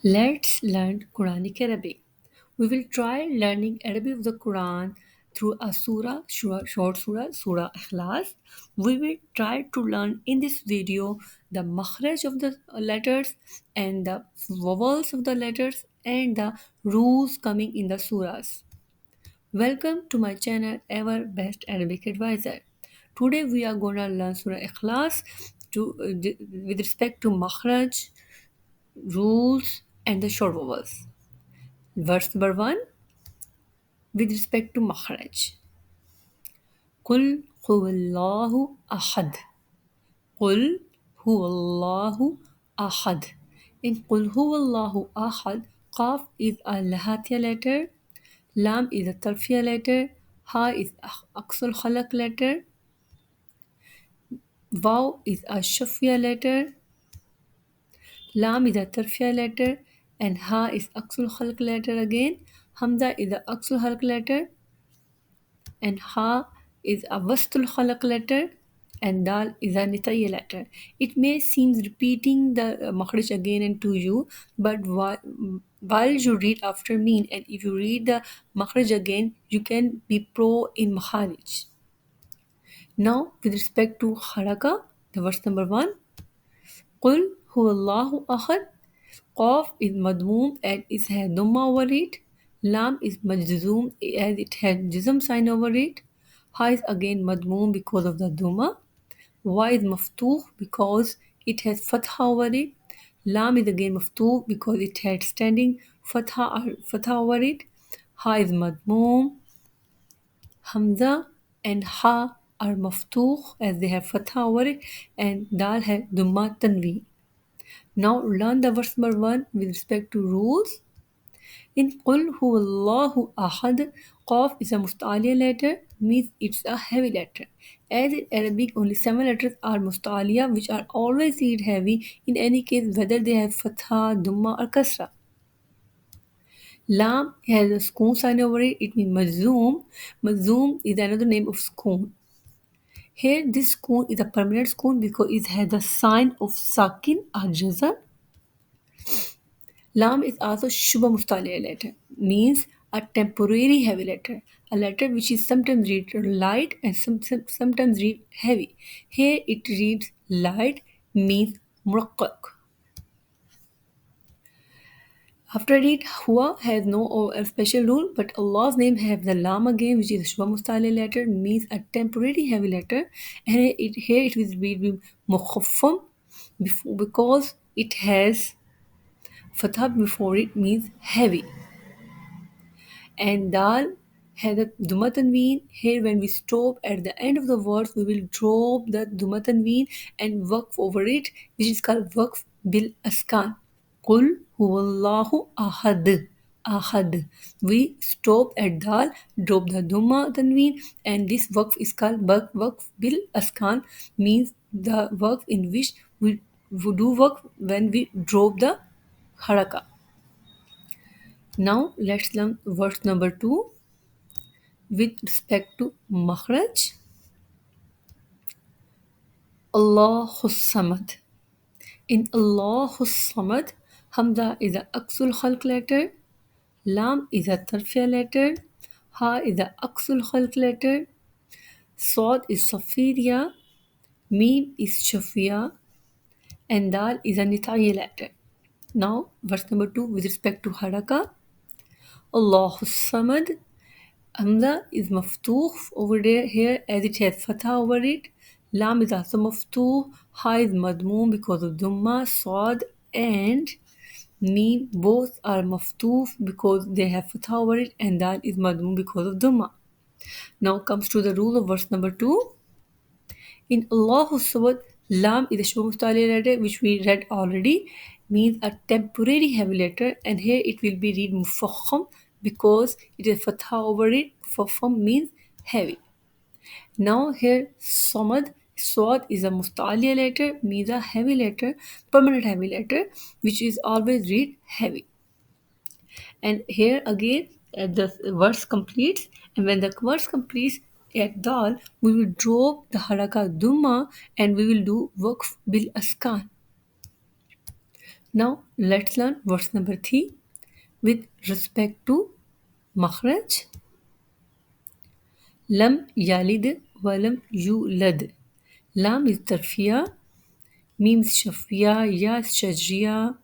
Let's learn Quranic Arabic. We will try learning Arabic of the Quran through a short surah, Surah Ikhlas. We will try to learn in this video the makhraj of the letters and the vowels of the letters and the rules coming in the surahs. Welcome to my channel, Ever Best Arabic Advisor. Today we are going to learn Surah Ikhlas with respect to makhraj, rules, and the short vowels. Verse number 1 with respect to makhraj. قل هو الله أحد. قل هو الله أحد. In قل هو الله أحد, Qaf is a Lahatiya letter, Lam is a Tarfiya letter, Ha is a Aqsul Khalaq letter, Waw is a Shafiya letter, Lam is a Tarfiya letter, and Ha is Aqsul Khalaq letter again. Hamza is a Aqsul Khalaq letter, and Ha is a Wastul Khalaq letter, and Dal is a Nitaya letter. It may seem repeating the Makhraj again and to you, but while you read after me, and if you read the Makhraj again, you can be pro in Makharij. Now, with respect to Haraka, the verse number 1, قل هو الله أحد. Qaf is madmoom and it has dhamma over it. Lam is majzoom as it has jism sign over it. Ha is again madmoom because of the dhamma. Wa is maftuh because it has fatha over it. Lam is again maftuh because it had standing fatha over it. Ha is madmoom. Hamza and Ha are maftuh as they have fatha over it, and Dal has dhamma tanween. Now learn the verse number 1 with respect to rules. In Qul Huwallahu Ahad, Qaf is a musta'aliya letter, means it's a heavy letter. As in Arabic, only 7 letters are musta'aliya, which are always read heavy in any case, whether they have fatha, dhamma, or kasra. Lam has a skoon sign over it, it means mazzoom. Mazzoom is another name of skoon. Here, this skoon is a permanent skoon because it has the sign of sakin or jazm. Lam is also Shubha Mustaliya letter, means a temporary heavy letter, a letter which is sometimes read light and sometimes read heavy. Here it reads light, means murakkak. After it, Hua has no special rule, but Allah's name has the Lam again, which is a Shubha Mustaliya letter, means a temporary heavy letter, and here it will read with Mukhaffam because it has Fatha before it means heavy. And Dal has a Duma Tanween. Here, when we stop at the end of the words, we will drop the Duma Tanween and Waqf over it, which is called Waqf Bil Askan. Qul Huwallahu Ahad. Ahad. We stop at Dal, drop the Duma Tanween, and this Waqf is called Waqf Bil Askan, means the Waqf in which we do Waqf when we drop the Haraka. Now let's learn verse number 2 with respect to makhraj. Allahus Samad. In Allahus Samad, Hamza is a Aksul Khalq letter, Lam is a Tarfiya letter, Ha is a Aksul Khalq letter, Sod is Safiria, Mim is Shafiya, and Dal is a Nita'i letter. Now, verse number 2 with respect to Haraka. Allahus Samad. Hamza is maftuh over there here as it has fatha over it. Lam is also maftuh. Ha is madmoom because of Dhamma. Sad and Mim both are maftuh because they have fatha over it, and Dal is madmoom because of Dhamma. Now comes to the rule of verse number 2. In Allahu Samad, Lam is a Shubha Mustali letter which we read already, means a temporary heavy letter, and here it will be read Mufakham because it is Fatha over it. Mufakham means heavy. Now here Samad, Swad is a Mustaliya letter, means a heavy letter, permanent heavy letter, which is always read heavy. And here again the verse completes, and when the verse completes at dal, we will drop the haraka dumma and we will do waqf bil askan. Now let's learn verse number 3 with respect to makhraj. Lam yalid walam yulad. Lam is tarfiya, mim is shafiya, ya is shajriya,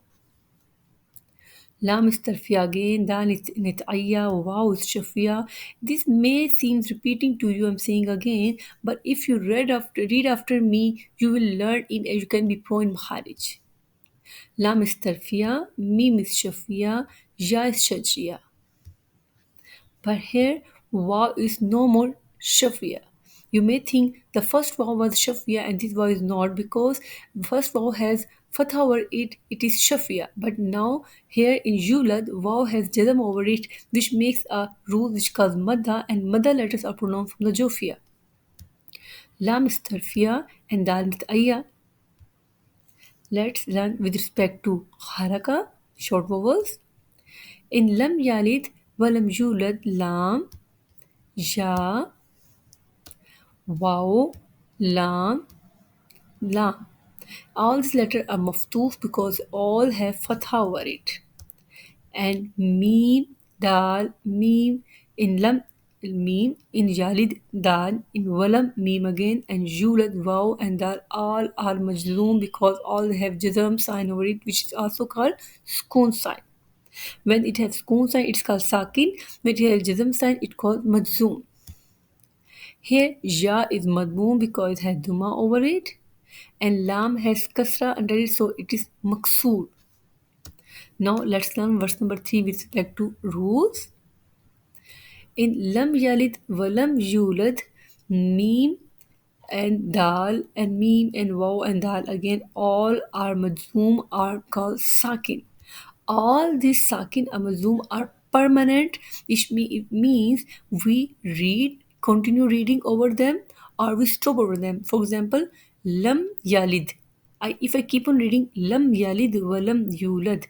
lam is tarfiya again, dal is nit'ayya, waw is shafiya. This may seem repeating to you, I'm saying again, but if you read after me, you will learn in you can be pro in Makharij. Lam is tarfiya, mim is shafiya, ya is shajriya. But here, waw is no more shafiya. You may think the first waw was shafiya and this waw is not because the first waw has fatha over it, it is shafiya. But now here in Yulad, waw has jazam over it, which makes a rule which calls madda, and madda letters are pronounced from the jofiya. Lam is tarfiya and dal mit'ayya. Let's learn with respect to haraka, short vowels. In lam yalid walam yulad, lam, ja, waw, lam, lam. All these letters are maftoof because all have fatha over it. And meme, dal, meme, in lam, meme, in yalid, dal, in walam, meme again, and julad, waw, and dal, all are majzoom because all have jazam sign over it, which is also called sukoon sign. When it has sukoon sign, it's called sakin. When it has jazam sign, it's called majzoom. Here, ja is madmoom because it has duma over it, and lam has kasra under it, so it is maksoor. Now, let's learn verse number 3 with respect to rules. In lam yalid walam yulad, meme and dal and meme and waw and dal again all are majzoom are called sakin. All these sakin and majzoom are permanent. It means we continue reading over them or we stop over them. For example, lam yalid. If I keep on reading lam yalid walam yulad,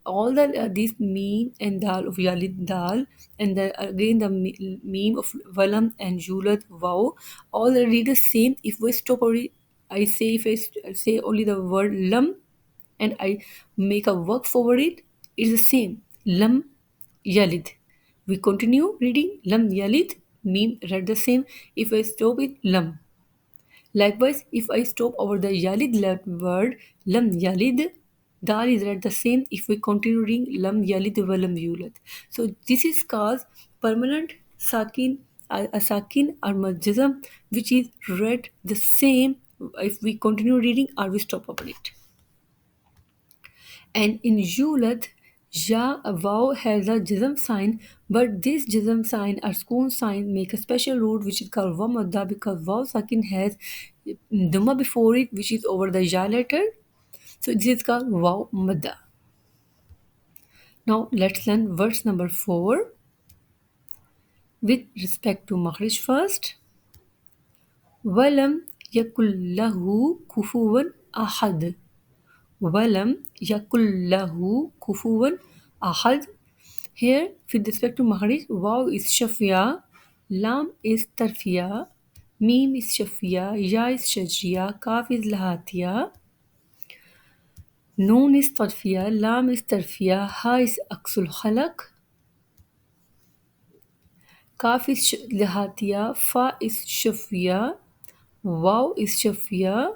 all the these meme and dal of yalid dal and again the meme of walam and yulad wow all read the same. If we stop already, I say if I say only the word lam and I make a work over it, it's the same. Lam yalid. We continue reading lam yalid, meme read the same. If I stop it, lam. Likewise, if I stop over the yalid word, lam yalid, dal is read the same if we continue reading lam yalid walam yulad. So this is called permanent sakin, a sakin or majzam, which is read the same if we continue reading or we stop over it. And in Yulad, Ja Vav has a jism sign, but this jism sign or sukoon sign make a special root which is called Vamadda because Vav Sakin has Dhamma before it, which is over the Ja letter. So this is called Vav Madda. Now let's learn verse number 4 with respect to Makhrij first. Walam yakullahu kufuwan ahad. Walam yakullahu kufuwan ahad. Here, with respect to Maharij, Waw is Shafiya, Lam is Tarfiya, Mim is Shafiya, Ya is Shajriya, Kaf is Lahatiya, Noon is Tarfiya, Lam is Tarfiya, Ha is Aksul Khalak, Kaf is Lahatiya, Fa is Shafiya, Waw is Shafiya,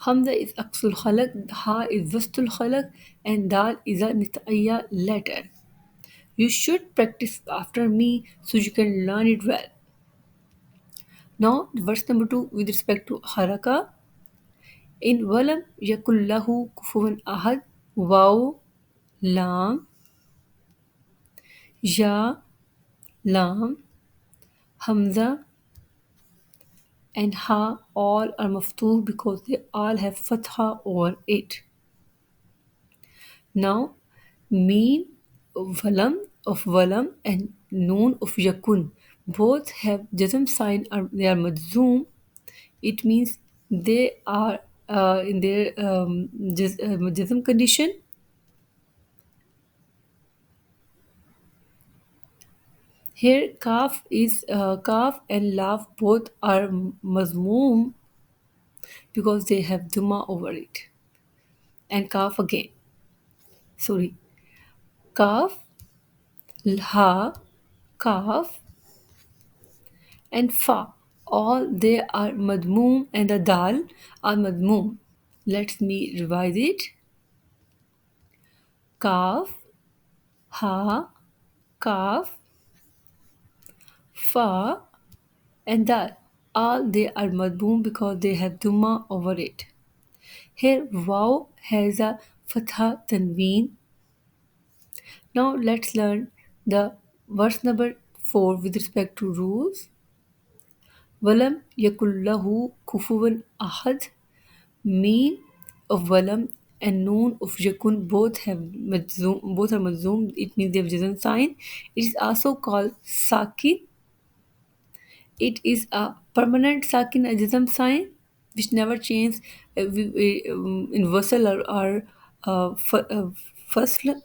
Hamza is Aksul Khalak, Ha is Wastul Khalak, and Dal is a Nit'ayya letter. You should practice after me so you can learn it well. Now, verse number 2 with respect to haraka. In walam yakullahu kufuwan ahad, waw, lam, ya, lam, hamza, and ha all are maftuh because they all have fatha over it. Now, meen of walam and noon of yakun both have jazm sign or they are madzoom. It means they are in their jazm condition. Here, kaf and laf both are mazmoom because they have duma over it. and kaf again. Sorry, kaf, ha, kaf, and fa. All they are madmoom and the dal are madmoom. Let me revise it. Kaf, ha, kaf, fa, and dal. All they are madmoom because they have duma over it. Here waw has a fatha tanween. Now let's learn the verse number 4 with respect to rules. Walam yakullahu kufuwan ahad. Meme of walam and noon of yakun both are majzoom. It means they have jazm sign. It is also called sakin. It is a permanent sakin, a jazm sign, which never changes in wasal or fasl.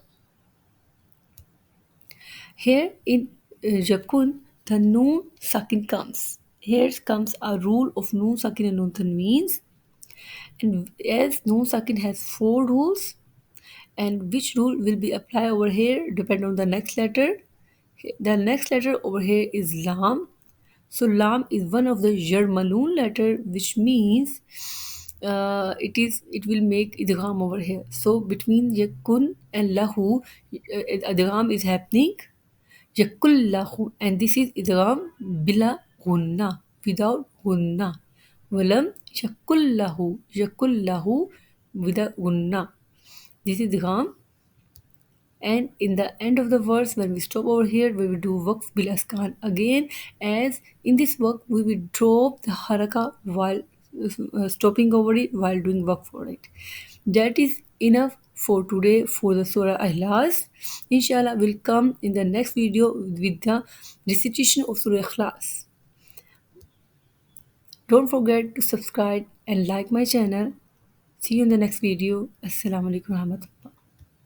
Here in yakun, the noon sakin comes. Here comes a rule of noon sakin and noon tanweens. And as noon sakin has four rules, and which rule will be applied over here depend on the next letter. The next letter over here is lam. So lam is one of the Jarmaloon letter, which means it will make idgham over here. So between yakun and lahu, idgham is happening. Yakul lahu, and this is idgham bila gunna, without gunna. Walam yakul lahu without gunna. This is idgham. And in the end of the verse, when we stop over here, we will do waqf bil askan again, as in this work we will drop the haraka while stopping over it while doing waqf for it. That is enough for today for the surah ikhlas. Inshallah will come in the next video with the recitation of surah ikhlas. Don't forget to subscribe and like my channel. See you in the next video. Assalamu alaikum warahmatullah.